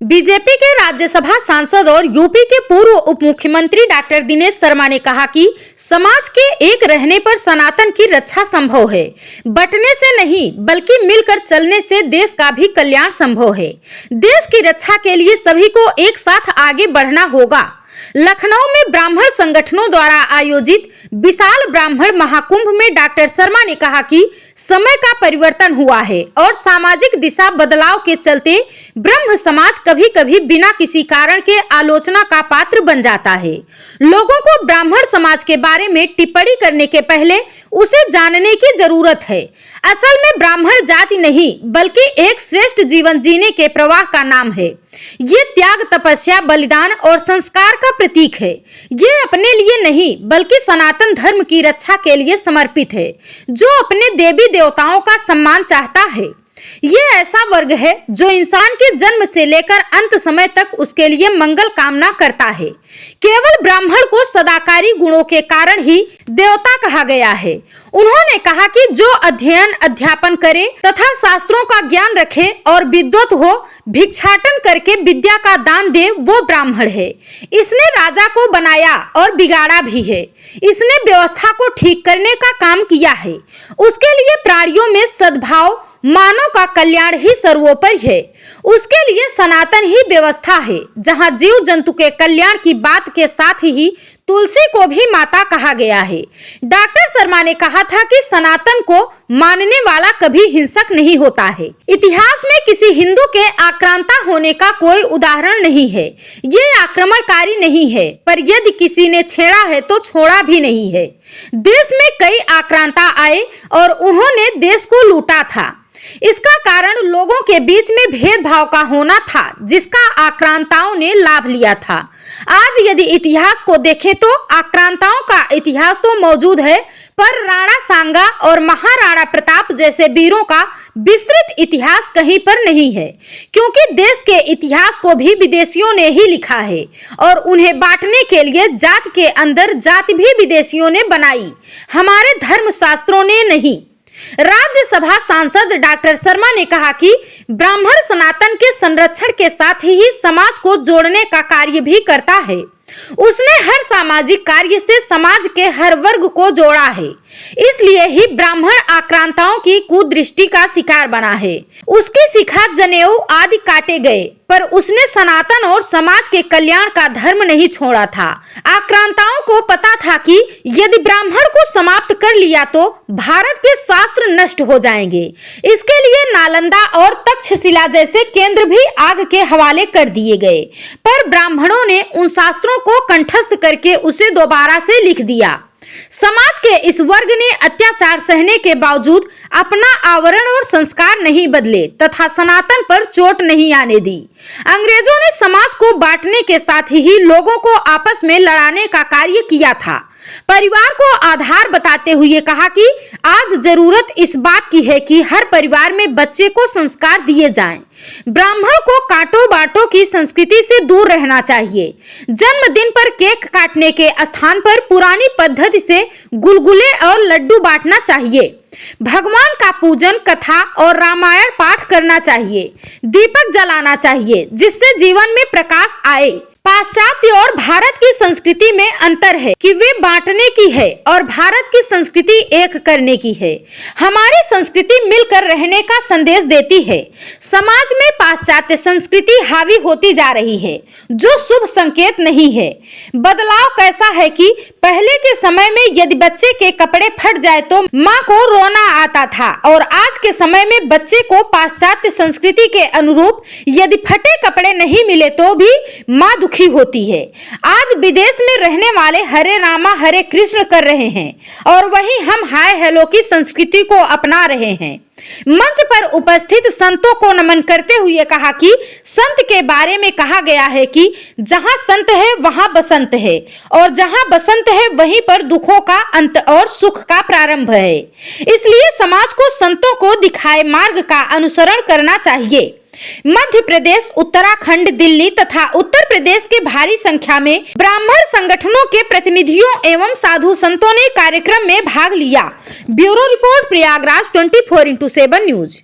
BJP के राज्यसभा सांसद और यूपी के पूर्व उप मुख्यमंत्री डॉक्टर दिनेश शर्मा ने कहा कि समाज के एक रहने पर सनातन की रक्षा संभव है। बंटने से नहीं बल्कि मिलकर चलने से देश का भी कल्याण संभव है। देश की रक्षा के लिए सभी को एक साथ आगे बढ़ना होगा। लखनऊ में ब्राह्मण संगठनों द्वारा आयोजित विशाल ब्राह्मण महाकुंभ में डॉक्टर शर्मा ने कहा कि समय का परिवर्तन हुआ है और सामाजिक दिशा बदलाव के चलते ब्रह्म समाज कभी-कभी बिना किसी कारण के आलोचना का पात्र बन जाता है। लोगों को ब्राह्मण समाज के बारे में टिप्पणी करने के पहले उसे जानने की जरूरत है। असल में ब्राह्मण जाति नहीं बल्कि एक श्रेष्ठ जीवन जीने के प्रवाह का नाम है। ये त्याग, तपस्या, बलिदान और संस्कार का प्रतीक है। ये अपने लिए नहीं बल्कि सनातन धर्म की रक्षा के लिए समर्पित है, जो अपने देवी देवताओं का सम्मान चाहता है। ये ऐसा वर्ग है जो इंसान के जन्म से लेकर अंत समय तक उसके लिए मंगल कामना करता है। केवल ब्राह्मण को सदाकारी गुणों के कारण ही देवता कहा गया है। उन्होंने कहा कि जो अध्ययन अध्यापन करे तथा शास्त्रों का ज्ञान रखे और विद्वत हो, भिक्षाटन करके विद्या का दान दे, वो ब्राह्मण है। इसने राजा को बनाया और बिगाड़ा भी है। इसने व्यवस्था को ठीक करने का काम किया है। उसके लिए प्राणियों में सद्भाव, मानव का कल्याण ही सर्वोपरि है। उसके लिए सनातन ही व्यवस्था है, जहां जीव जंतु के कल्याण की बात के साथ ही तुलसी को भी माता कहा गया है। डॉक्टर शर्मा ने कहा था कि सनातन को मानने वाला कभी हिंसक नहीं होता है। इतिहास में किसी हिंदू के आक्रांता होने का कोई उदाहरण नहीं है। ये आक्रमणकारी नहीं है, पर यदि किसी ने छेड़ा है तो छोड़ा भी नहीं है। देश में कई आक्रांता आए और उन्होंने देश को लूटा था। इसका कारण लोगों के बीच में भेदभाव का होना था, जिसका आक्रांताओं ने लाभ लिया था। आज यदि इतिहास को देखें तो आक्रांताओं का इतिहास तो मौजूद है, पर राणा सांगा और महाराणा प्रताप जैसे वीरों का विस्तृत इतिहास कहीं पर नहीं है, क्योंकि देश के इतिहास को भी विदेशियों ने ही लिखा है और उन्हें बांटने के लिए जात के अंदर जाति भी विदेशियों ने बनाई, हमारे धर्मशास्त्रों ने नहीं। राज्यसभा सांसद डॉक्टर शर्मा ने कहा कि ब्राह्मण सनातन के संरक्षण के साथ ही समाज को जोड़ने का कार्य भी करता है। उसने हर सामाजिक कार्य से समाज के हर वर्ग को जोड़ा है। इसलिए ही ब्राह्मण आक्रांताओं की कुदृष्टि का शिकार बना है। उसकी शिखा, जनेऊ आदि काटे गए, पर उसने सनातन और समाज के कल्याण का धर्म नहीं छोड़ा था। आक्रांताओं को पता था कि यदि ब्राह्मण को समाप्त कर लिया तो भारत के शास्त्र नष्ट हो जाएंगे। इसके लिए नालंदा और तक्षशिला जैसे केंद्र भी आग के हवाले कर दिए गए, पर ब्राह्मणों ने उन शास्त्रों को कंठस्थ करके उसे दोबारा से लिख दिया। समाज के इस वर्ग ने अत्याचार सहने के बावजूद अपना आवरण और संस्कार नहीं बदले तथा सनातन पर चोट नहीं आने दी। अंग्रेजों ने समाज को बांटने के साथ ही लोगों को आपस में लड़ाने का कार्य किया था। परिवार को आधार बताते हुए कहा कि आज जरूरत इस बात की है कि हर परिवार में बच्चे को संस्कार दिए जाएं। ब्राह्मण को काटो बाटो की संस्कृति से दूर रहना चाहिए। जन्मदिन पर केक काटने के स्थान पर पुरानी पद्धति से गुलगुले और लड्डू बांटना चाहिए। भगवान का पूजन, कथा और रामायण पाठ करना चाहिए। दीपक जलाना चाहिए, जिससे जीवन में प्रकाश आए। पाश्चात्य और भारत की संस्कृति में अंतर है कि वे बांटने की है और भारत की संस्कृति एक करने की है। हमारी संस्कृति मिलकर रहने का संदेश देती है। समाज में पाश्चात्य संस्कृति हावी होती जा रही है, जो शुभ संकेत नहीं है। बदलाव कैसा है कि पहले के समय में यदि बच्चे के कपड़े फट जाए तो माँ को रोना आता था, और आज के समय में बच्चे को पाश्चात्य संस्कृति के अनुरूप यदि फटे कपड़े नहीं मिले तो भी माँ दुखी होती है। आज विदेश में रहने वाले हरे रामा हरे कृष्ण कर रहे हैं और वहीं हम हाय हेलो की संस्कृति को अपना रहे हैं। मंच पर उपस्थित संतों को नमन करते हुए कहा कि संत के बारे में कहा गया है कि जहां संत है वहां बसंत है, और जहां बसंत है वहीं पर दुखों का अंत और सुख का प्रारंभ है। इसलिए समाज को संतों को दिखाए मार्ग का अनुसरण करना चाहिए। मध्य प्रदेश, उत्तराखंड, दिल्ली तथा उत्तर प्रदेश के भारी संख्या में ब्राह्मण संगठनों के प्रतिनिधियों एवं साधु संतों ने कार्यक्रम में भाग लिया। Bureau report, Prayagraj 24x7 news.